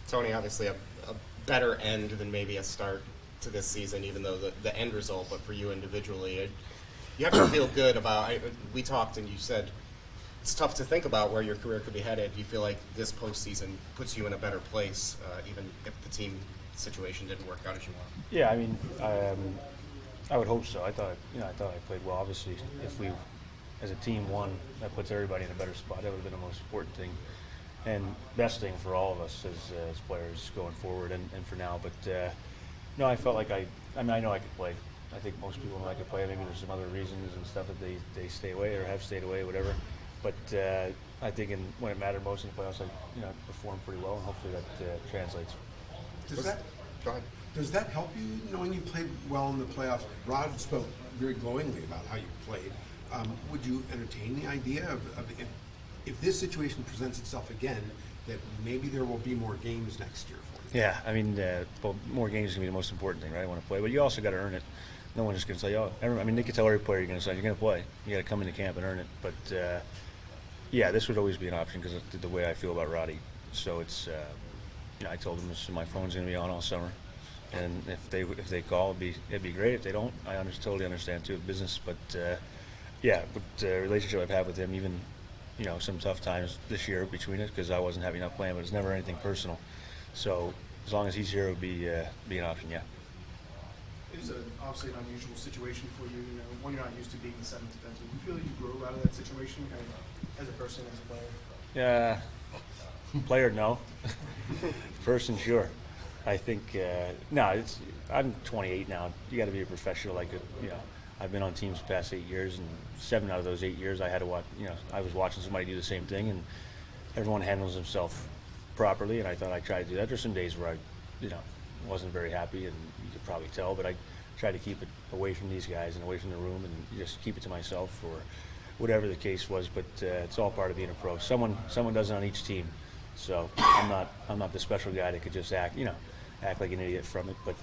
Tony, obviously a better end than maybe a start to this season, even though the end result, but for you individually, you have to feel good about. We talked, and you said it's tough to think about where your career could be headed. Do you feel like this postseason puts you in a better place, even if the team situation didn't work out as you want? Yeah, I mean, I would hope so. I thought I played well. Obviously, if we, as a team, won, that puts everybody in a better spot. That would have been the most important thing and best thing for all of us as players going forward and for now. But no, I felt like I mean, I know I could play. I think most people know I could play. Maybe there's some other reasons and stuff that they stay away or have stayed away, whatever. But I think when it mattered most in the playoffs, I performed pretty well, and hopefully that translates. Go ahead. Does that help you, knowing you played well in the playoffs? Rod spoke very glowingly about how you played. Would you entertain the idea of if this situation presents itself again, that maybe there will be more games next year for you? Yeah, I mean, well, more games is going to be the most important thing, right? I want to play, but you also got to earn it. No one's just going to say, oh, I mean, they can tell every player you're going to say you're going to play. You got to come into camp and earn it. But yeah, this would always be an option because of the way I feel about Roddy. So it's, I told them my phone's going to be on all summer, and if they call, it'd be great. If they don't, I totally understand too, business. But yeah, but the relationship I've had with him, even some tough times this year between us because I wasn't having enough playing, but it's never anything personal. So as long as he's here, it would be an option. Yeah. It is obviously an unusual situation for you. When you're not used to being the seventh defenseman, do you feel like you grow out of that situation, kind of, as a person, as a player? Yeah, player, no. Person, sure. I think no. I'm 28 now. You got to be a professional. Like I've been on teams the past 8 years, and 7 out of those 8 years, I had to watch. I was watching somebody do the same thing, and everyone handles himself properly. And I thought I tried to do that. There's some days where I, wasn't very happy, and you could probably tell. But I tried to keep it away from these guys and away from the room, and just keep it to myself or whatever the case was. But it's all part of being a pro. Someone does it on each team. So I'm not the special guy that could just act like an idiot from it. But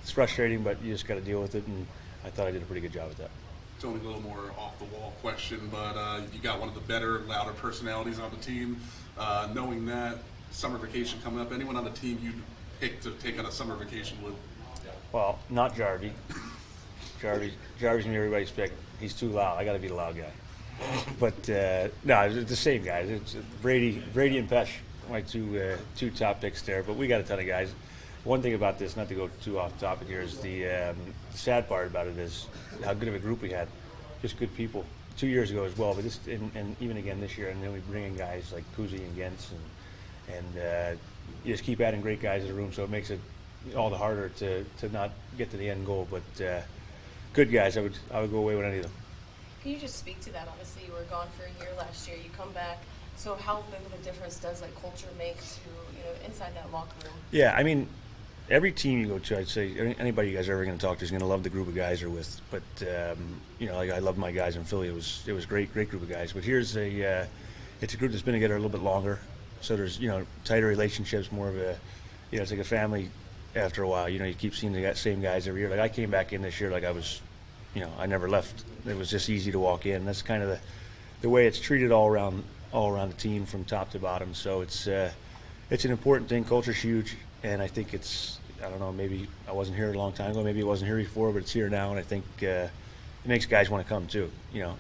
it's frustrating, but you just got to deal with it. And I thought I did a pretty good job with that. It's only a little more off the wall question, but you got one of the better, louder personalities on the team. Knowing that summer vacation coming up, anyone on the team you'd pick to take on a summer vacation with? Well, not Jarvie. Jarvie's gonna be everybody's pick. He's too loud. I got to be the loud guy. But no, it's the same guys. It's Brady and Pesh, my two top picks there. But we got a ton of guys. One thing about this, not to go too off topic here, is the sad part about it is how good of a group we had. Just good people. 2 years ago as well, but and even again this year. And then we bring in guys like Kuzi and Gens, and you just keep adding great guys in the room, so it makes it all the harder to not get to the end goal. But good guys, I would go away with any of them. Can you just speak to that? Obviously, you were gone for a year last year. You come back. So how big of a difference does culture make to inside that locker room? Yeah, I mean, every team you go to, I'd say anybody you guys are ever going to talk to is going to love the group of guys you're with. But like I love my guys in Philly. It was great group of guys. But here's it's a group that's been together a little bit longer. So there's tighter relationships, more of a it's like a family. After a while, you keep seeing the same guys every year. Like I came back in this year, like I was, I never left. It was just easy to walk in. That's kind of the way it's treated all around the team from top to bottom. So it's an important thing. Culture's huge, and I think I don't know, maybe I wasn't here a long time ago, maybe it wasn't here before, but it's here now, and I think it makes guys want to come too.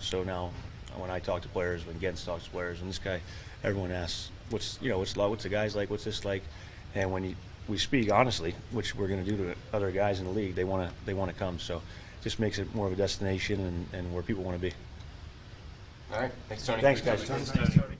So now when I talk to players, when Gens talks to players, when this guy, everyone asks, what's the guys like, what's this like, and when we speak honestly, which we're going to do to other guys in the league, they want to come. So it just makes it more of a destination and where people want to be. All right. Thanks, Tony. Thanks, guys. Thanks, Tony.